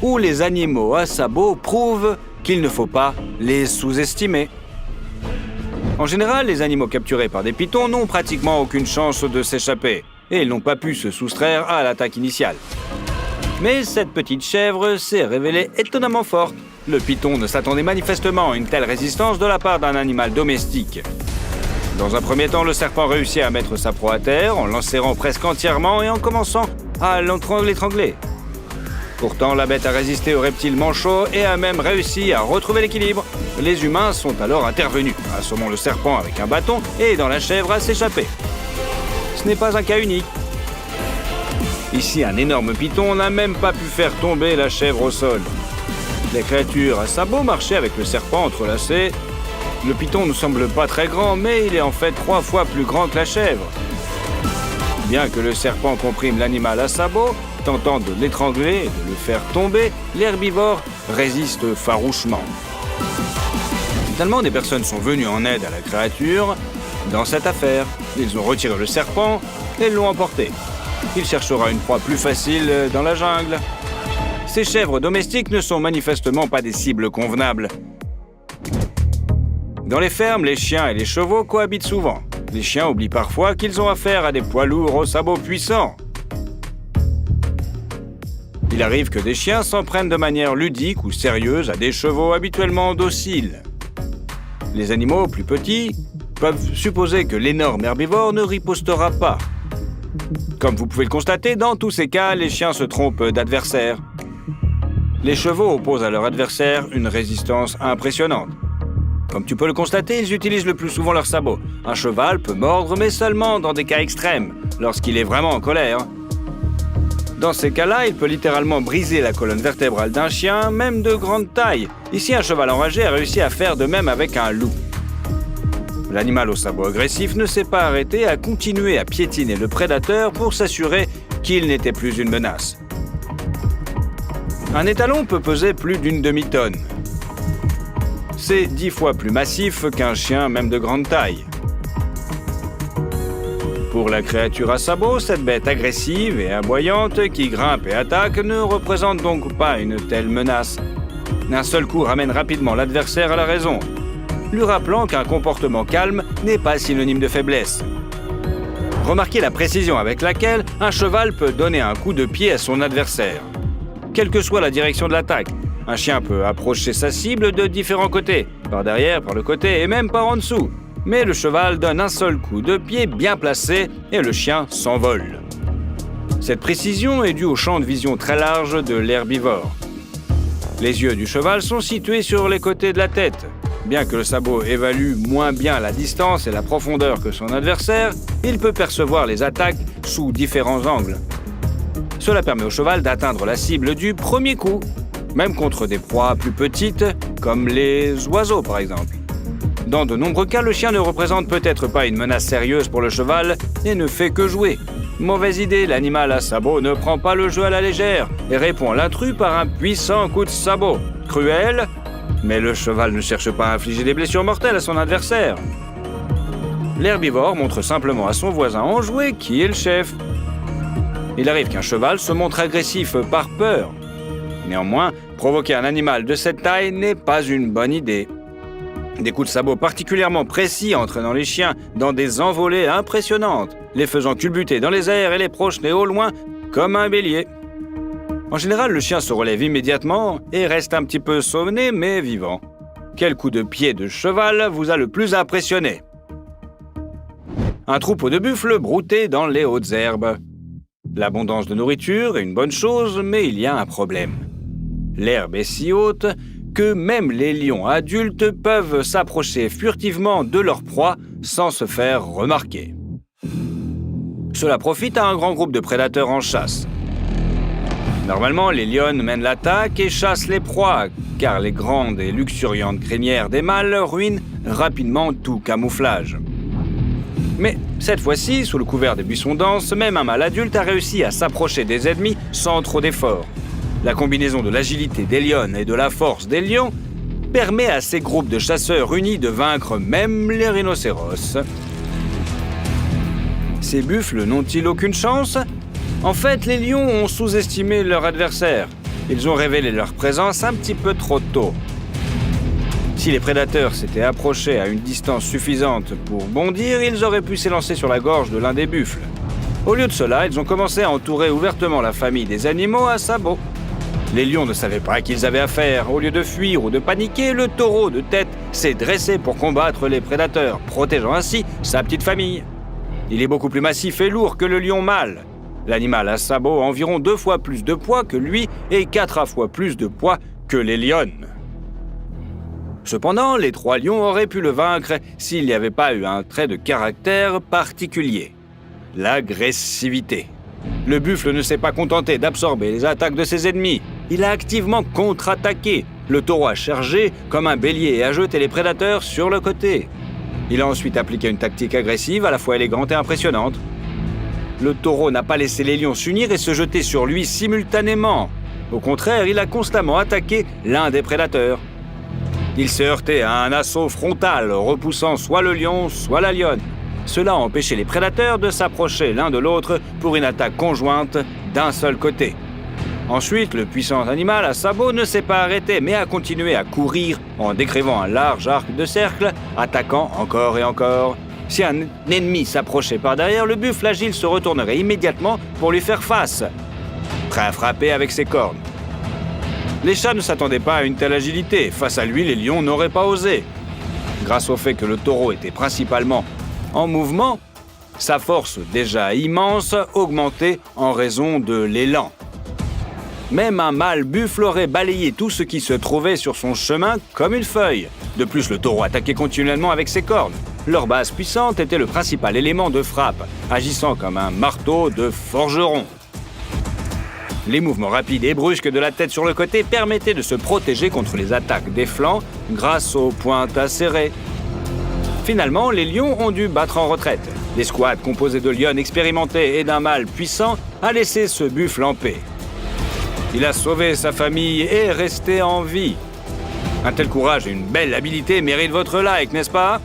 où les animaux à sabots prouvent qu'il ne faut pas les sous-estimer. En général, les animaux capturés par des pythons n'ont pratiquement aucune chance de s'échapper, et ils n'ont pas pu se soustraire à l'attaque initiale. Mais cette petite chèvre s'est révélée étonnamment forte. Le python ne s'attendait manifestement à une telle résistance de la part d'un animal domestique. Dans un premier temps, le serpent réussit à mettre sa proie à terre en l'enserrant presque entièrement et en commençant à l'étrangler. Pourtant, la bête a résisté au reptile manchot et a même réussi à retrouver l'équilibre. Les humains sont alors intervenus, assommant le serpent avec un bâton et aidant la chèvre à s'échapper. Ce n'est pas un cas unique. Ici, un énorme python n'a même pas pu faire tomber la chèvre au sol. Les créatures à sabots marchaient avec le serpent entrelacé. Le python ne semble pas très grand, mais il est en fait 3 fois plus grand que la chèvre. Bien que le serpent comprime l'animal à sabots, tentant de l'étrangler et de le faire tomber, l'herbivore résiste farouchement. Finalement, des personnes sont venues en aide à la créature dans cette affaire. Ils ont retiré le serpent et l'ont emporté. Il cherchera une proie plus facile dans la jungle. Ces chèvres domestiques ne sont manifestement pas des cibles convenables. Dans les fermes, les chiens et les chevaux cohabitent souvent. Les chiens oublient parfois qu'ils ont affaire à des poids lourds aux sabots puissants. Il arrive que des chiens s'en prennent de manière ludique ou sérieuse à des chevaux habituellement dociles. Les animaux plus petits peuvent supposer que l'énorme herbivore ne ripostera pas. Comme vous pouvez le constater, dans tous ces cas, les chiens se trompent d'adversaire. Les chevaux opposent à leur adversaire une résistance impressionnante. Comme tu peux le constater, ils utilisent le plus souvent leurs sabots. Un cheval peut mordre, mais seulement dans des cas extrêmes, lorsqu'il est vraiment en colère. Dans ces cas-là, il peut littéralement briser la colonne vertébrale d'un chien, même de grande taille. Ici, un cheval enragé a réussi à faire de même avec un loup. L'animal au sabot agressif ne s'est pas arrêté à continuer à piétiner le prédateur pour s'assurer qu'il n'était plus une menace. Un étalon peut peser plus d'une demi-tonne. C'est 10 fois plus massif qu'un chien même de grande taille. Pour la créature à sabots, cette bête agressive et aboyante qui grimpe et attaque ne représente donc pas une telle menace. Un seul coup ramène rapidement l'adversaire à la raison, lui rappelant qu'un comportement calme n'est pas synonyme de faiblesse. Remarquez la précision avec laquelle un cheval peut donner un coup de pied à son adversaire. Quelle que soit la direction de l'attaque, un chien peut approcher sa cible de différents côtés, par derrière, par le côté et même par en dessous. Mais le cheval donne un seul coup de pied bien placé et le chien s'envole. Cette précision est due au champ de vision très large de l'herbivore. Les yeux du cheval sont situés sur les côtés de la tête. Bien que le sabot évalue moins bien la distance et la profondeur que son adversaire, il peut percevoir les attaques sous différents angles. Cela permet au cheval d'atteindre la cible du premier coup, même contre des proies plus petites, comme les oiseaux par exemple. Dans de nombreux cas, le chien ne représente peut-être pas une menace sérieuse pour le cheval et ne fait que jouer. Mauvaise idée, l'animal à sabot ne prend pas le jeu à la légère et répond à l'intrus par un puissant coup de sabot. Cruel, mais le cheval ne cherche pas à infliger des blessures mortelles à son adversaire. L'herbivore montre simplement à son voisin enjoué qui est le chef. Il arrive qu'un cheval se montre agressif par peur. Néanmoins, provoquer un animal de cette taille n'est pas une bonne idée. Des coups de sabot particulièrement précis entraînant les chiens dans des envolées impressionnantes, les faisant culbuter dans les airs et les projeter au loin comme un bélier. En général, le chien se relève immédiatement et reste un petit peu sonné mais vivant. Quel coup de pied de cheval vous a le plus impressionné? Un troupeau de buffles brouté dans les hautes herbes. L'abondance de nourriture est une bonne chose, mais il y a un problème. L'herbe est si haute que même les lions adultes peuvent s'approcher furtivement de leur proie sans se faire remarquer. Cela profite à un grand groupe de prédateurs en chasse. Normalement, les lionnes mènent l'attaque et chassent les proies, car les grandes et luxuriantes crinières des mâles ruinent rapidement tout camouflage. Mais cette fois-ci, sous le couvert des buissons denses, même un mâle adulte a réussi à s'approcher des ennemis sans trop d'efforts. La combinaison de l'agilité des lionnes et de la force des lions permet à ces groupes de chasseurs unis de vaincre même les rhinocéros. Ces buffles n'ont-ils aucune chance? En fait, les lions ont sous-estimé leur adversaire. Ils ont révélé leur présence un petit peu trop tôt. Si les prédateurs s'étaient approchés à une distance suffisante pour bondir, ils auraient pu s'élancer sur la gorge de l'un des buffles. Au lieu de cela, ils ont commencé à entourer ouvertement la famille des animaux à sabots. Les lions ne savaient pas à qui ils avaient affaire. Au lieu de fuir ou de paniquer, le taureau de tête s'est dressé pour combattre les prédateurs, protégeant ainsi sa petite famille. Il est beaucoup plus massif et lourd que le lion mâle. L'animal à sabots a environ 2 fois plus de poids que lui et 4 fois plus de poids que les lionnes. Cependant, les 3 lions auraient pu le vaincre s'il n'y avait pas eu un trait de caractère particulier: l'agressivité. Le buffle ne s'est pas contenté d'absorber les attaques de ses ennemis. Il a activement contre-attaqué. Le taureau a chargé comme un bélier et a jeté les prédateurs sur le côté. Il a ensuite appliqué une tactique agressive à la fois élégante et impressionnante. Le taureau n'a pas laissé les lions s'unir et se jeter sur lui simultanément. Au contraire, il a constamment attaqué l'un des prédateurs. Il s'est heurté à un assaut frontal, repoussant soit le lion, soit la lionne. Cela a empêché les prédateurs de s'approcher l'un de l'autre pour une attaque conjointe d'un seul côté. Ensuite, le puissant animal à sabots ne s'est pas arrêté, mais a continué à courir en décrivant un large arc de cercle, attaquant encore et encore. Si un ennemi s'approchait par derrière, le buffle agile se retournerait immédiatement pour lui faire face, prêt à frapper avec ses cornes. Les chats ne s'attendaient pas à une telle agilité. Face à lui, les lions n'auraient pas osé. Grâce au fait que le taureau était principalement en mouvement, sa force déjà immense augmentait en raison de l'élan. Même un mâle buffle aurait balayé tout ce qui se trouvait sur son chemin comme une feuille. De plus, le taureau attaquait continuellement avec ses cornes. Leur base puissante était le principal élément de frappe, agissant comme un marteau de forgeron. Les mouvements rapides et brusques de la tête sur le côté permettaient de se protéger contre les attaques des flancs grâce aux pointes acérées. Finalement, les lions ont dû battre en retraite. L'escouade composée de lionnes expérimentés et d'un mâle puissant a laissé ce buffle en paix. Il a sauvé sa famille et est resté en vie. Un tel courage et une belle habileté méritent votre like, n'est-ce pas?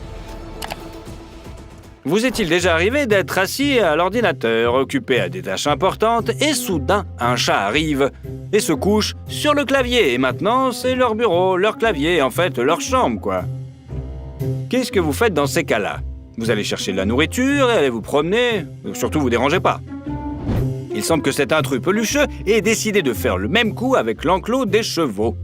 Vous est-il déjà arrivé d'être assis à l'ordinateur, occupé à des tâches importantes, et soudain, un chat arrive et se couche sur le clavier, et maintenant, c'est leur bureau, leur clavier, en fait, leur chambre, quoi. Qu'est-ce que vous faites dans ces cas-là? Vous allez chercher de la nourriture et allez vous promener, surtout vous dérangez pas. Il semble que cet intrus pelucheux ait décidé de faire le même coup avec l'enclos des chevaux.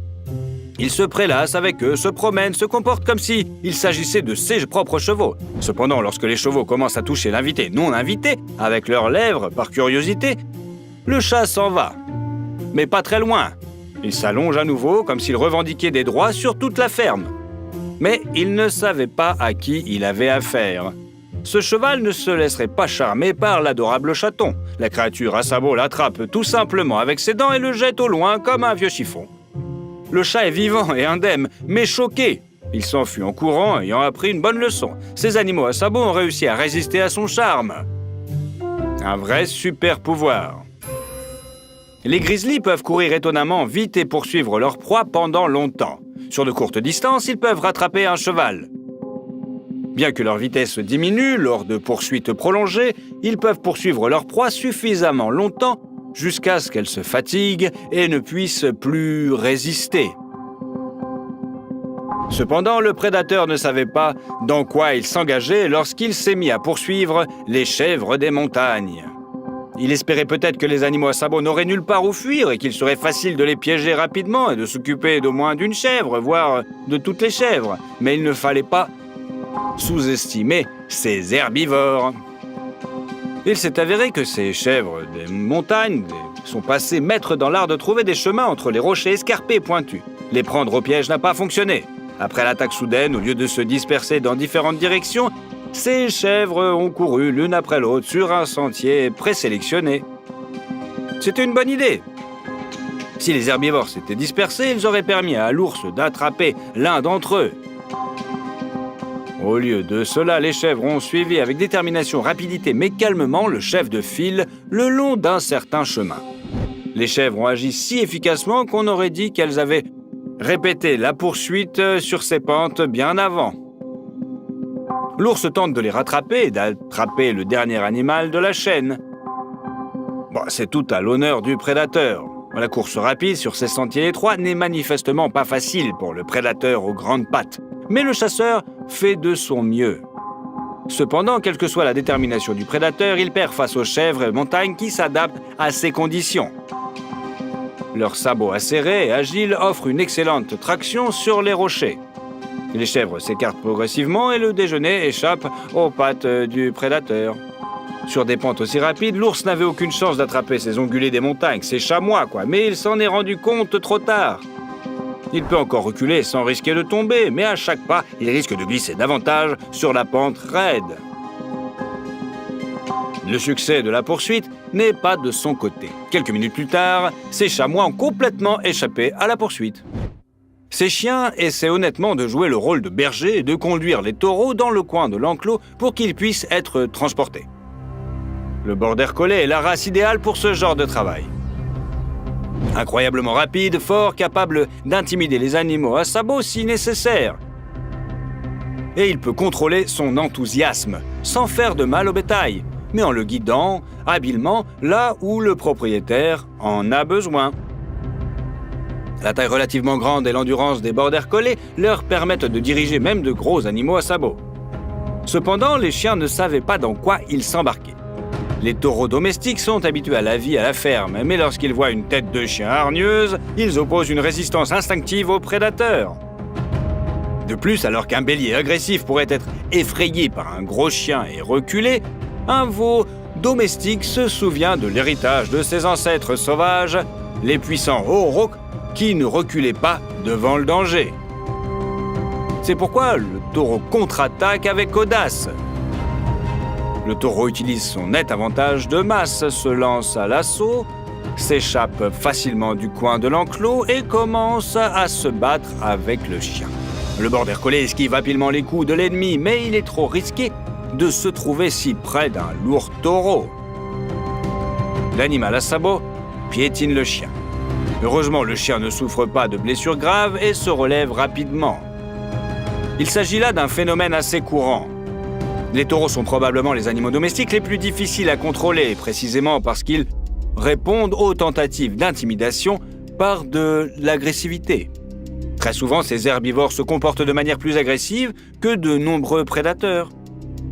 Il se prélasse avec eux, se promène, se comporte comme s'il s'agissait de ses propres chevaux. Cependant, lorsque les chevaux commencent à toucher l'invité non invité, avec leurs lèvres, par curiosité, le chat s'en va. Mais pas très loin. Il s'allonge à nouveau, comme s'il revendiquait des droits sur toute la ferme. Mais il ne savait pas à qui il avait affaire. Ce cheval ne se laisserait pas charmer par l'adorable chaton. La créature à sabots l'attrape tout simplement avec ses dents et le jette au loin comme un vieux chiffon. Le chat est vivant et indemne, mais choqué. Il s'enfuit en courant, ayant appris une bonne leçon. Ces animaux à sabots ont réussi à résister à son charme. Un vrai super pouvoir. Les grizzlies peuvent courir étonnamment vite et poursuivre leur proie pendant longtemps. Sur de courtes distances, ils peuvent rattraper un cheval. Bien que leur vitesse diminue lors de poursuites prolongées, ils peuvent poursuivre leur proie suffisamment longtemps jusqu'à ce qu'elle se fatigue et ne puisse plus résister. Cependant, le prédateur ne savait pas dans quoi il s'engageait lorsqu'il s'est mis à poursuivre les chèvres des montagnes. Il espérait peut-être que les animaux à sabots n'auraient nulle part où fuir et qu'il serait facile de les piéger rapidement et de s'occuper d'au moins d'une chèvre, voire de toutes les chèvres. Mais il ne fallait pas sous-estimer ces herbivores. Il s'est avéré que ces chèvres des montagnes sont passées maîtres dans l'art de trouver des chemins entre les rochers escarpés et pointus. Les prendre au piège n'a pas fonctionné. Après l'attaque soudaine, au lieu de se disperser dans différentes directions, ces chèvres ont couru l'une après l'autre sur un sentier présélectionné. C'était une bonne idée. Si les herbivores s'étaient dispersés, ils auraient permis à l'ours d'attraper l'un d'entre eux. Au lieu de cela, les chèvres ont suivi avec détermination, rapidité, mais calmement le chef de file le long d'un certain chemin. Les chèvres ont agi si efficacement qu'on aurait dit qu'elles avaient répété la poursuite sur ces pentes bien avant. L'ours tente de les rattraper et d'attraper le dernier animal de la chaîne. Bon, c'est tout à l'honneur du prédateur. La course rapide sur ces sentiers étroits n'est manifestement pas facile pour le prédateur aux grandes pattes, mais le chasseur fait de son mieux. Cependant, quelle que soit la détermination du prédateur, il perd face aux chèvres et montagnes qui s'adaptent à ces conditions. Leurs sabots acérés et agiles offrent une excellente traction sur les rochers. Les chèvres s'écartent progressivement et le déjeuner échappe aux pattes du prédateur. Sur des pentes aussi rapides, l'ours n'avait aucune chance d'attraper ces ongulés des montagnes, ces chamois mais il s'en est rendu compte trop tard. Il peut encore reculer sans risquer de tomber, mais à chaque pas, il risque de glisser davantage sur la pente raide. Le succès de la poursuite n'est pas de son côté. Quelques minutes plus tard, ces chamois ont complètement échappé à la poursuite. Ces chiens essaient honnêtement de jouer le rôle de berger et de conduire les taureaux dans le coin de l'enclos pour qu'ils puissent être transportés. Le border collie est la race idéale pour ce genre de travail. Incroyablement rapide, fort, capable d'intimider les animaux à sabots si nécessaire. Et il peut contrôler son enthousiasme, sans faire de mal au bétail, mais en le guidant habilement là où le propriétaire en a besoin. La taille relativement grande et l'endurance des border collie leur permettent de diriger même de gros animaux à sabots. Cependant, les chiens ne savaient pas dans quoi ils s'embarquaient. Les taureaux domestiques sont habitués à la vie à la ferme, mais lorsqu'ils voient une tête de chien hargneuse, ils opposent une résistance instinctive aux prédateurs. De plus, alors qu'un bélier agressif pourrait être effrayé par un gros chien et reculer, un veau domestique se souvient de l'héritage de ses ancêtres sauvages, les puissants aurochs qui ne reculaient pas devant le danger. C'est pourquoi le taureau contre-attaque avec audace. Le taureau utilise son net avantage de masse, se lance à l'assaut, s'échappe facilement du coin de l'enclos et commence à se battre avec le chien. Le border collie esquive habilement les coups de l'ennemi, mais il est trop risqué de se trouver si près d'un lourd taureau. L'animal à sabot piétine le chien. Heureusement, le chien ne souffre pas de blessures graves et se relève rapidement. Il s'agit là d'un phénomène assez courant. Les taureaux sont probablement les animaux domestiques les plus difficiles à contrôler, précisément parce qu'ils répondent aux tentatives d'intimidation par de l'agressivité. Très souvent, ces herbivores se comportent de manière plus agressive que de nombreux prédateurs.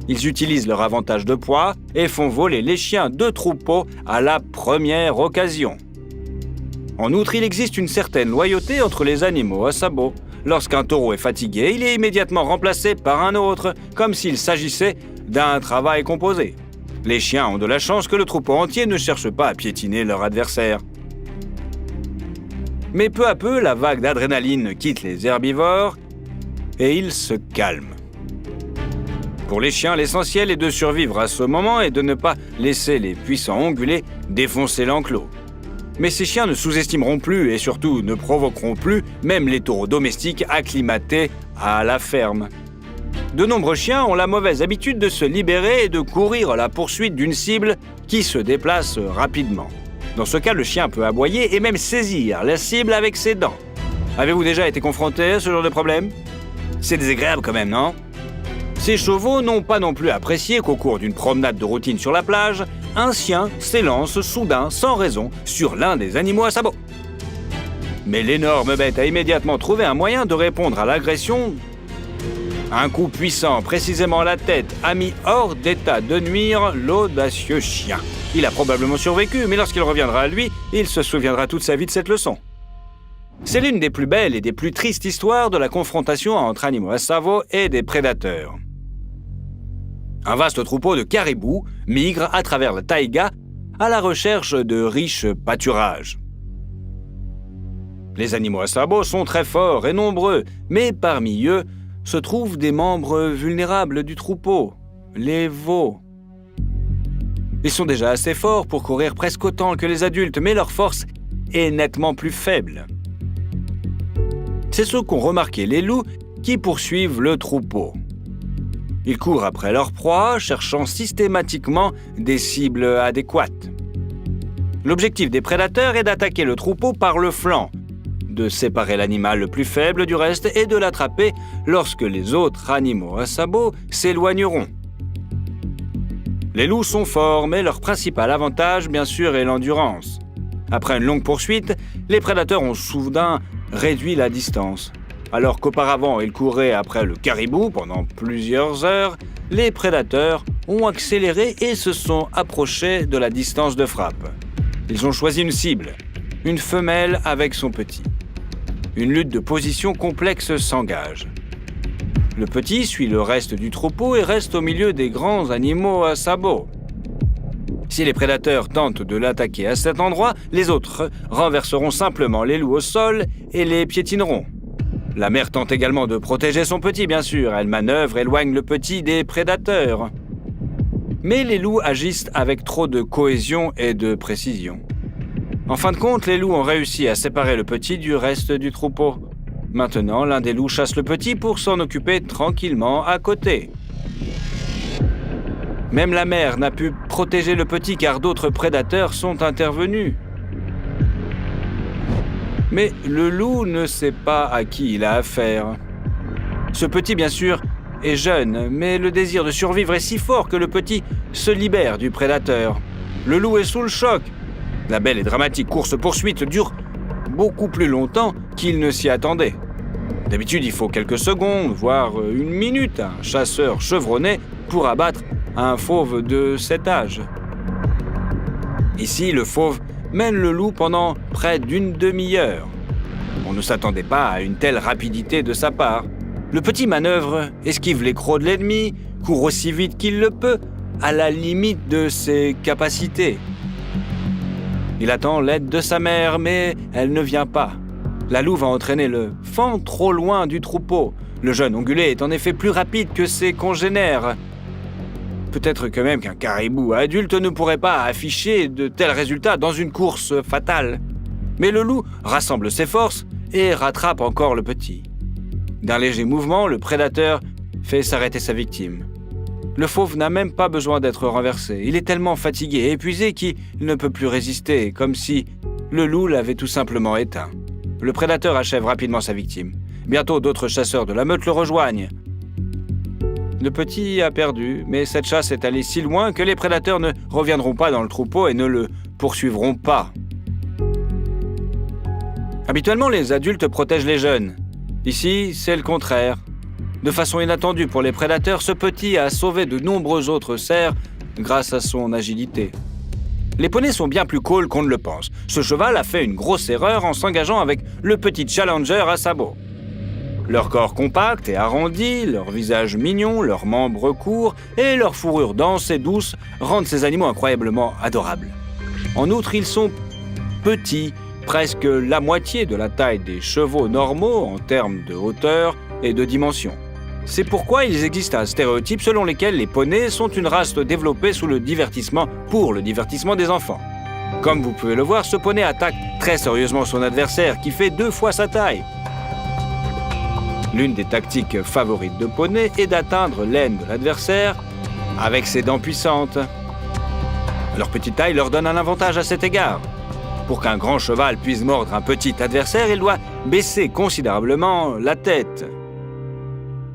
Ils utilisent leur avantage de poids et font voler les chiens de troupeau à la première occasion. En outre, il existe une certaine loyauté entre les animaux à sabots. Lorsqu'un taureau est fatigué, il est immédiatement remplacé par un autre, comme s'il s'agissait d'un travail composé. Les chiens ont de la chance que le troupeau entier ne cherche pas à piétiner leur adversaire. Mais peu à peu, la vague d'adrénaline quitte les herbivores et ils se calment. Pour les chiens, l'essentiel est de survivre à ce moment et de ne pas laisser les puissants ongulés défoncer l'enclos. Mais ces chiens ne sous-estimeront plus et surtout ne provoqueront plus même les taureaux domestiques acclimatés à la ferme. De nombreux chiens ont la mauvaise habitude de se libérer et de courir à la poursuite d'une cible qui se déplace rapidement. Dans ce cas, le chien peut aboyer et même saisir la cible avec ses dents. Avez-vous déjà été confronté à ce genre de problème? C'est désagréable quand même, non? Ces chevaux n'ont pas non plus apprécié qu'au cours d'une promenade de routine sur la plage, un chien s'élance soudain, sans raison, sur l'un des animaux à sabots. Mais l'énorme bête a immédiatement trouvé un moyen de répondre à l'agression. Un coup puissant, précisément à la tête, a mis hors d'état de nuire l'audacieux chien. Il a probablement survécu, mais lorsqu'il reviendra à lui, il se souviendra toute sa vie de cette leçon. C'est l'une des plus belles et des plus tristes histoires de la confrontation entre animaux à sabots et des prédateurs. Un vaste troupeau de caribous migre à travers la taïga à la recherche de riches pâturages. Les animaux à sabots sont très forts et nombreux, mais parmi eux se trouvent des membres vulnérables du troupeau, les veaux. Ils sont déjà assez forts pour courir presque autant que les adultes, mais leur force est nettement plus faible. C'est ce qu'ont remarqué les loups qui poursuivent le troupeau. Ils courent après leur proie, cherchant systématiquement des cibles adéquates. L'objectif des prédateurs est d'attaquer le troupeau par le flanc, de séparer l'animal le plus faible du reste et de l'attraper lorsque les autres animaux à sabots s'éloigneront. Les loups sont forts, mais leur principal avantage, bien sûr, est l'endurance. Après une longue poursuite, les prédateurs ont soudain réduit la distance. Alors qu'auparavant ils couraient après le caribou pendant plusieurs heures, les prédateurs ont accéléré et se sont approchés de la distance de frappe. Ils ont choisi une cible, une femelle avec son petit. Une lutte de position complexe s'engage. Le petit suit le reste du troupeau et reste au milieu des grands animaux à sabots. Si les prédateurs tentent de l'attaquer à cet endroit, les autres renverseront simplement les loups au sol et les piétineront. La mère tente également de protéger son petit, bien sûr. Elle manœuvre, éloigne le petit des prédateurs. Mais les loups agissent avec trop de cohésion et de précision. En fin de compte, les loups ont réussi à séparer le petit du reste du troupeau. Maintenant, l'un des loups chasse le petit pour s'en occuper tranquillement à côté. Même la mère n'a pu protéger le petit car d'autres prédateurs sont intervenus. Mais le loup ne sait pas à qui il a affaire. Ce petit, bien sûr, est jeune, mais le désir de survivre est si fort que le petit se libère du prédateur. Le loup est sous le choc. La belle et dramatique course-poursuite dure beaucoup plus longtemps qu'il ne s'y attendait. D'habitude, il faut quelques secondes, voire une minute, à un chasseur chevronné pour abattre un fauve de cet âge. Ici, le fauve mène le loup pendant près d'une demi-heure. On ne s'attendait pas à une telle rapidité de sa part. Le petit manœuvre, esquive les crocs de l'ennemi, court aussi vite qu'il le peut, à la limite de ses capacités. Il attend l'aide de sa mère, mais elle ne vient pas. La louve a entraîné le faon trop loin du troupeau. Le jeune ongulé est en effet plus rapide que ses congénères. Peut-être que même qu'un caribou adulte ne pourrait pas afficher de tels résultats dans une course fatale. Mais le loup rassemble ses forces et rattrape encore le petit. D'un léger mouvement, le prédateur fait s'arrêter sa victime. Le fauve n'a même pas besoin d'être renversé. Il est tellement fatigué et épuisé qu'il ne peut plus résister, comme si le loup l'avait tout simplement éteint. Le prédateur achève rapidement sa victime. Bientôt, d'autres chasseurs de la meute le rejoignent. Le petit a perdu, mais cette chasse est allée si loin que les prédateurs ne reviendront pas dans le troupeau et ne le poursuivront pas. Habituellement, les adultes protègent les jeunes. Ici, c'est le contraire. De façon inattendue pour les prédateurs, ce petit a sauvé de nombreux autres cerfs grâce à son agilité. Les poneys sont bien plus cools qu'on ne le pense. Ce cheval a fait une grosse erreur en s'engageant avec le petit challenger à sabots. Leur corps compact et arrondi, leur visage mignon, leurs membres courts et leur fourrure dense et douce rendent ces animaux incroyablement adorables. En outre, ils sont petits, presque la moitié de la taille des chevaux normaux en termes de hauteur et de dimension. C'est pourquoi il existe un stéréotype selon lequel les poneys sont une race développée sous le divertissement pour le divertissement des enfants. Comme vous pouvez le voir, ce poney attaque très sérieusement son adversaire qui fait 2 fois sa taille. L'une des tactiques favorites de poney est d'atteindre l'aine de l'adversaire avec ses dents puissantes. Leur petite taille leur donne un avantage à cet égard. Pour qu'un grand cheval puisse mordre un petit adversaire, il doit baisser considérablement la tête.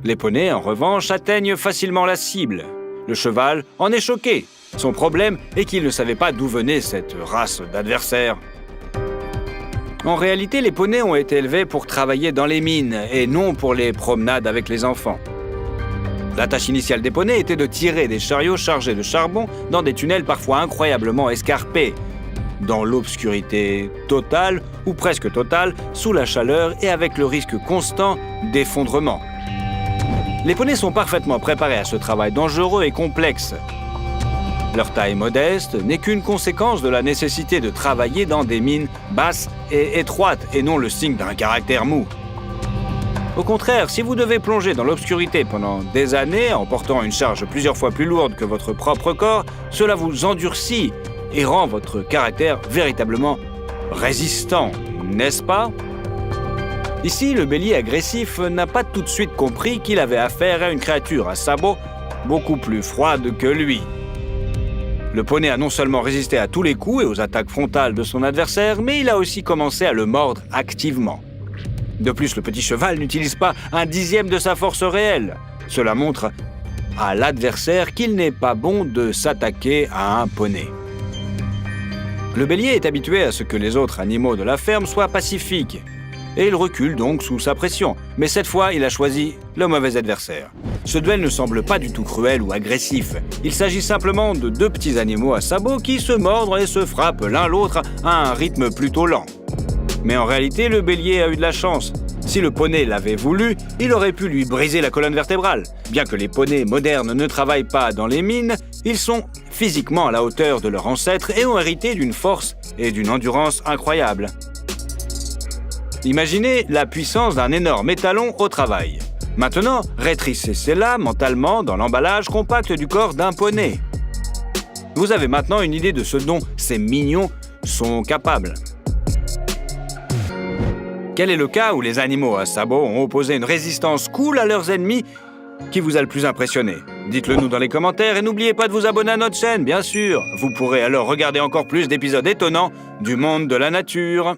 Les poneys, en revanche, atteignent facilement la cible. Le cheval en est choqué. Son problème est qu'il ne savait pas d'où venait cette race d'adversaires. En réalité, les poneys ont été élevés pour travailler dans les mines et non pour les promenades avec les enfants. La tâche initiale des poneys était de tirer des chariots chargés de charbon dans des tunnels parfois incroyablement escarpés, dans l'obscurité totale ou presque totale, sous la chaleur et avec le risque constant d'effondrement. Les poneys sont parfaitement préparés à ce travail dangereux et complexe. Leur taille modeste n'est qu'une conséquence de la nécessité de travailler dans des mines basses et étroites et non le signe d'un caractère mou. Au contraire, si vous devez plonger dans l'obscurité pendant des années en portant une charge plusieurs fois plus lourde que votre propre corps, cela vous endurcit et rend votre caractère véritablement résistant, n'est-ce pas ? Ici, le bélier agressif n'a pas tout de suite compris qu'il avait affaire à une créature à sabots beaucoup plus froide que lui. Le poney a non seulement résisté à tous les coups et aux attaques frontales de son adversaire, mais il a aussi commencé à le mordre activement. De plus, le petit cheval n'utilise pas 1/10 de sa force réelle. Cela montre à l'adversaire qu'il n'est pas bon de s'attaquer à un poney. Le bélier est habitué à ce que les autres animaux de la ferme soient pacifiques, et il recule donc sous sa pression. Mais cette fois, il a choisi le mauvais adversaire. Ce duel ne semble pas du tout cruel ou agressif. Il s'agit simplement de deux petits animaux à sabots qui se mordent et se frappent l'un l'autre à un rythme plutôt lent. Mais en réalité, le bélier a eu de la chance. Si le poney l'avait voulu, il aurait pu lui briser la colonne vertébrale. Bien que les poneys modernes ne travaillent pas dans les mines, ils sont physiquement à la hauteur de leurs ancêtres et ont hérité d'une force et d'une endurance incroyables. Imaginez la puissance d'un énorme étalon au travail. Maintenant, rétrécissez-la mentalement dans l'emballage compact du corps d'un poney. Vous avez maintenant une idée de ce dont ces mignons sont capables. Quel est le cas où les animaux à sabots ont opposé une résistance cool à leurs ennemis qui vous a le plus impressionné? Dites-le nous dans les commentaires et n'oubliez pas de vous abonner à notre chaîne, bien sûr. Vous pourrez alors regarder encore plus d'épisodes étonnants du monde de la nature.